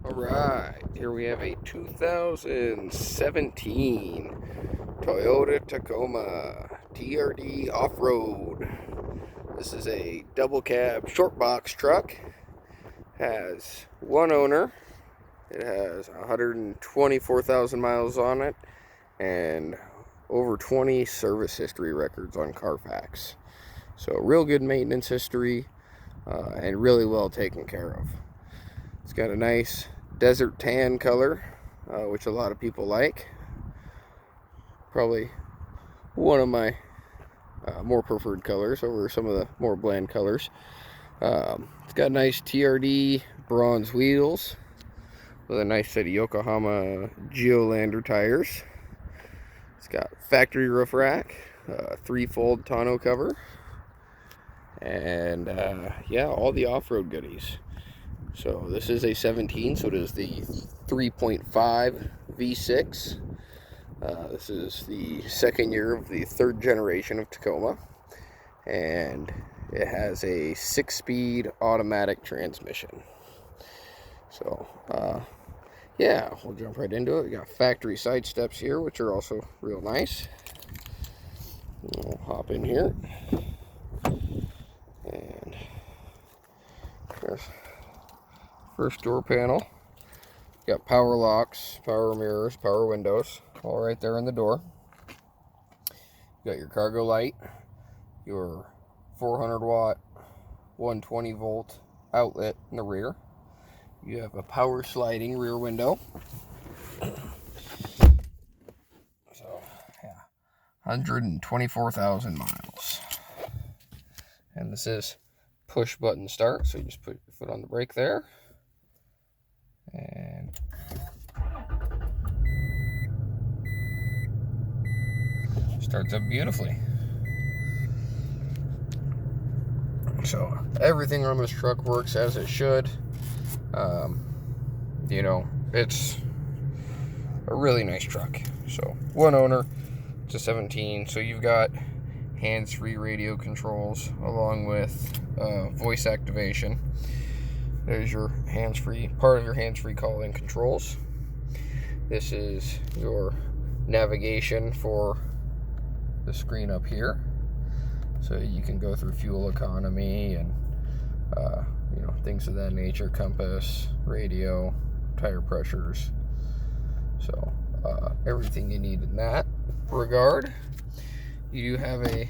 Alright, here we have a 2017 Toyota Tacoma TRD Offroad. This is a double cab short box truck. Has one owner. It has 124,000 miles on it and over 20 service history records on Carfax. So real good maintenance history and really well taken care of. It's got a nice desert tan color, which a lot of people like. Probably one of my more preferred colors over some of the more bland colors. It's got nice TRD bronze wheels with a nice set of Yokohama Geolander tires. It's got factory roof rack, 3-fold tonneau cover, and yeah, all the off-road goodies. So this is a 17, so it is the 3.5 V6. This is the second year of the third generation of Tacoma, and it has a 6-speed automatic transmission. So yeah, we'll jump right into it. We got factory side steps here, which are also real nice. We'll hop in here, and there's first door panel. Got power locks, power mirrors, power windows, all right there in the door. You got your cargo light, your 400 watt, 120 volt outlet in the rear. You have a power sliding rear window. So, yeah, 124,000 miles. And this is push button start, so you just put your foot on the brake there. And starts up beautifully. So everything on this truck works as it should. You know, it's a really nice truck. So one owner, it's a 17. So you've got hands-free radio controls along with voice activation. There's your hands-free, part of your hands-free call-in controls. This is your navigation for the screen up here. So you can go through fuel economy and you know, things of that nature, compass, radio, tire pressures. So everything you need in that regard. You do have a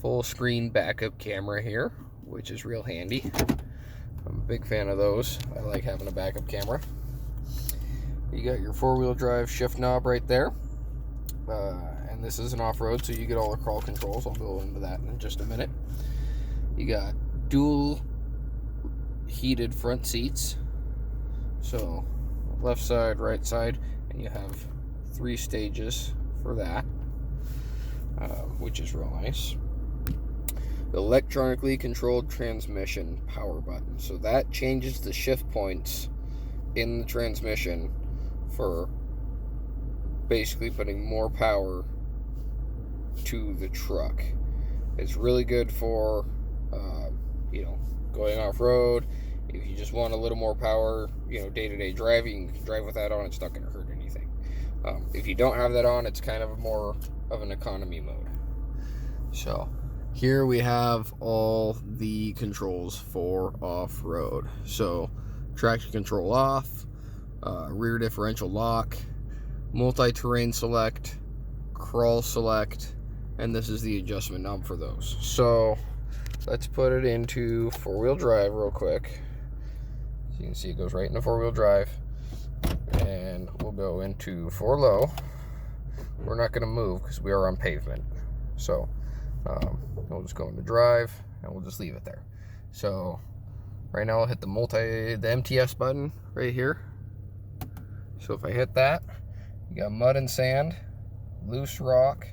full screen backup camera here, which is real handy. I'm a big fan of those. I like having a backup camera. You got your 4-wheel drive shift knob right there. And this is an off-road, so you get all the crawl controls. I'll go into that in just a minute. You got dual heated front seats. So left side, right side, and you have 3 stages for that, which is real nice. Electronically controlled transmission power button, so that changes the shift points in the transmission for basically putting more power to the truck. It's really good for you know, going off-road. If you just want a little more power, you know, day-to-day driving, you can drive with that on. It's not going to hurt anything. If you don't have that on, it's kind of more of an economy mode. So here we have all the controls for off-road. So traction control off, rear differential lock, multi-terrain select, crawl select, and this is the adjustment knob for those. So let's put it into 4-wheel drive real quick. So you can see it goes right into 4-wheel drive, and we'll go into 4 low. We're not going to move because we are on pavement. So we'll just go into drive and we'll just leave it there. So right now I'll hit the MTS button right here. So if I hit that, you got mud and sand, loose rock,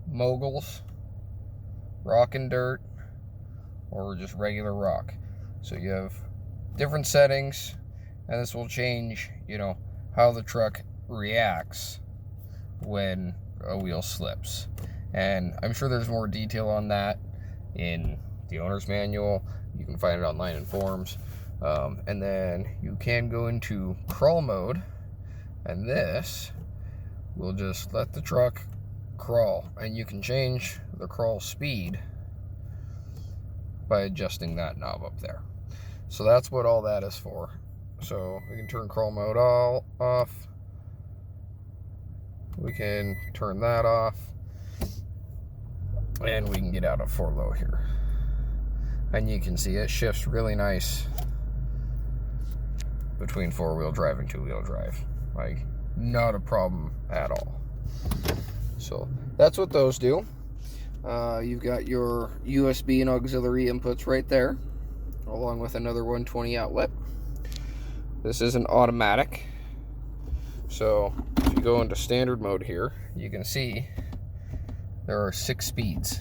moguls, rock and dirt, or just regular rock. So you have different settings, and this will change, you know, how the truck reacts when a wheel slips. And I'm sure there's more detail on that in the owner's manual. You can find it online in forums. And then you can go into crawl mode, and this will just let the truck crawl, and you can change the crawl speed by adjusting that knob up there. So that's what all that is for. So we can turn crawl mode all off. We can turn that off, and we can get out of 4 low here. And you can see it shifts really nice between 4-wheel drive and 2-wheel drive. Like, not a problem at all. So that's what those do. You've got your USB and auxiliary inputs right there, along with another 120 outlet. This is an automatic. So if you go into standard mode here, you can see there are 6 speeds,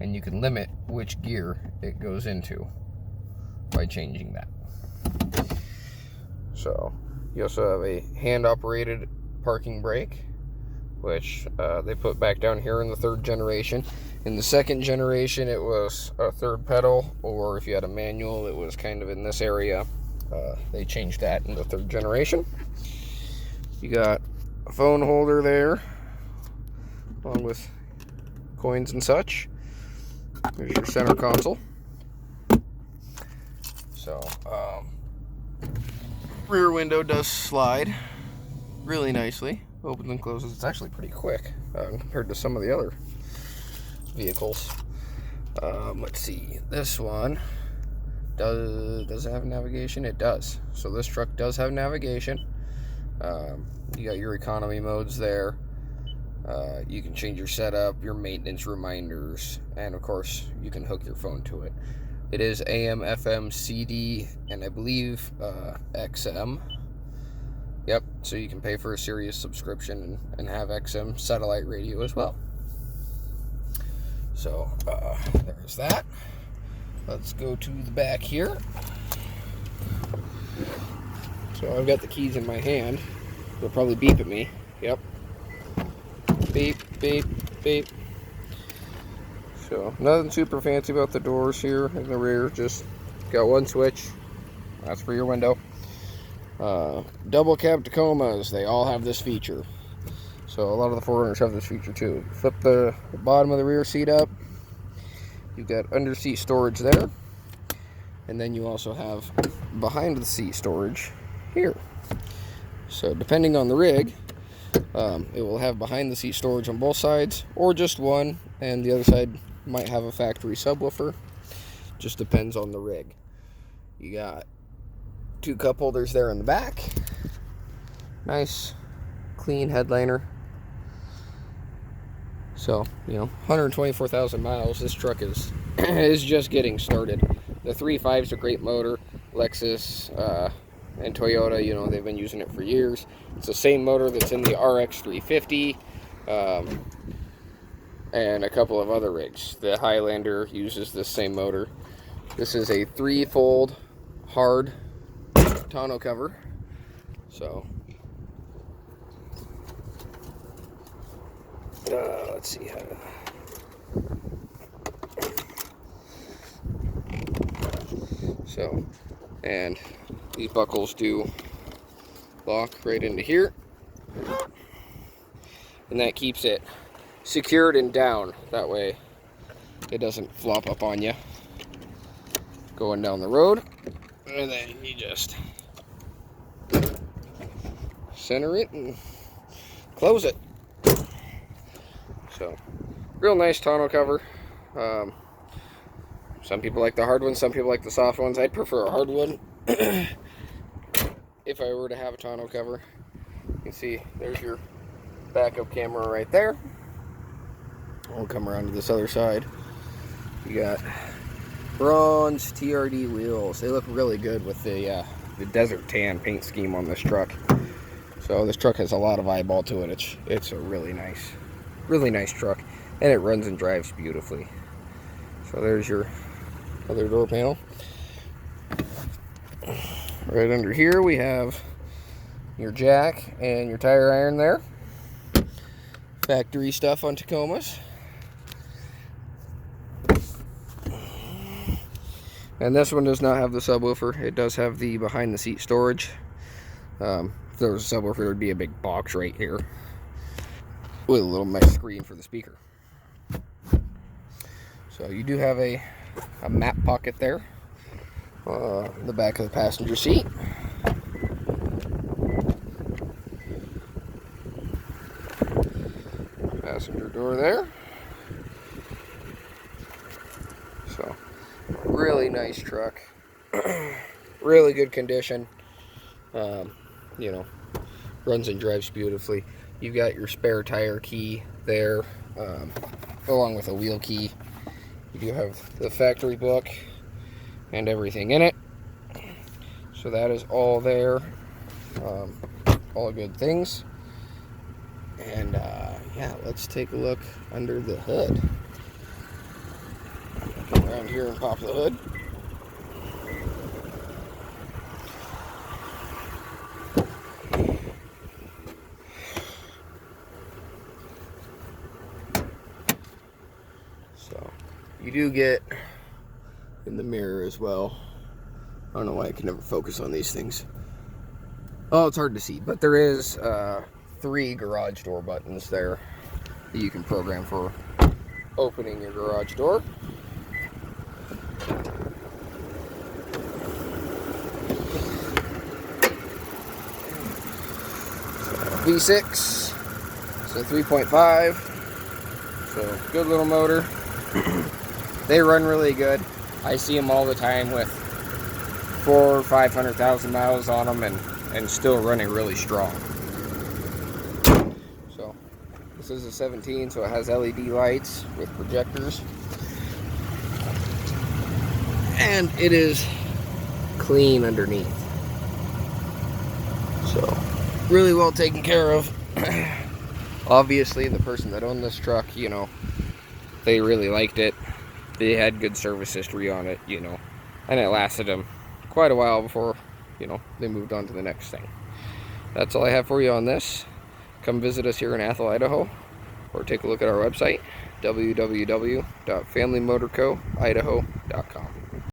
and you can limit which gear it goes into by changing that. So you also have a hand-operated parking brake, which they put back down here in the 3rd generation. In the 2nd generation, it was a 3rd pedal, or if you had a manual, it was kind of in this area. They changed that in the 3rd generation. You got a phone holder there, along with coins and such. There's your center console. So, rear window does slide really nicely. Opens and closes. It's actually pretty quick compared to some of the other vehicles. Let's see. This one does it have navigation? It does. So this truck does have navigation. You got your economy modes there. You can change your setup, your maintenance reminders, and of course you can hook your phone to it. It is AM, FM, CD, and I believe XM. Yep, so you can pay for a Sirius subscription and have XM satellite radio as well. So there's that. Let's go to the back here. So I've got the keys in my hand. They'll probably beep at me. Yep. Beep, beep, beep. So nothing super fancy about the doors here in the rear. Just got one switch. That's for your window. Double cab Tacomas, they all have this feature. So a lot of the 4Runners have this feature too. Flip the bottom of the rear seat up. You've got under seat storage there. And then you also have behind the seat storage here. So depending on the rig, it will have behind the seat storage on both sides, or just one, and the other side might have a factory subwoofer. Just depends on the rig. You got 2 cup holders there in the back. Nice clean headliner. So, 124,000 miles. This truck is just getting started. The 3.5 is a great motor. Lexus and Toyota, they've been using it for years. It's the same motor that's in the RX 350 and a couple of other rigs. The Highlander uses this same motor. This is a 3-fold hard tonneau cover. So let's see how to... So, and these buckles do lock right into here, and that keeps it secured and down. That way it doesn't flop up on you going down the road. And then you just center it and close it. So, real nice tonneau cover. Some people like the hard ones, some people like the soft ones. I'd prefer a hard one if I were to have a tonneau cover. You can see there's your backup camera right there. We'll come around to this other side. You got bronze TRD wheels. They look really good with the desert tan paint scheme on this truck. So this truck has a lot of eyeball to it. It's a really nice truck, and it runs and drives beautifully. So there's your other door panel. Right under here we have your jack and your tire iron there. Factory stuff on Tacomas. And this one does not have the subwoofer. It does have the behind the seat storage. If there was a subwoofer, there would be a big box right here with a little mesh screen for the speaker. So you do have a map pocket there, the back of the passenger seat. Passenger door there. So, really nice truck. Really good condition. You know, runs and drives beautifully. You've got your spare tire key there, along with a wheel key. You do have the factory book and everything in it. So that is all there. All good things. And yeah, let's take a look under the hood. Come around here and pop the hood. So you do get in the mirror as well. I don't know why I can never focus on these things. Oh, it's hard to see, but there is 3 garage door buttons there that you can program for opening your garage door. V6, so 3.5, so good little motor. They run really good. I see them all the time with 400,000 or 500,000 miles on them and still running really strong. So this is a 17, so it has LED lights with projectors, and it is clean underneath. So really well taken care of. Obviously the person that owned this truck, you know, they really liked it. They had good service history on it, you know, and it lasted them quite a while before, you know, they moved on to the next thing. That's all I have for you on this. Come visit us here in Athol, Idaho, or take a look at our website, www.familymotorcoidaho.com.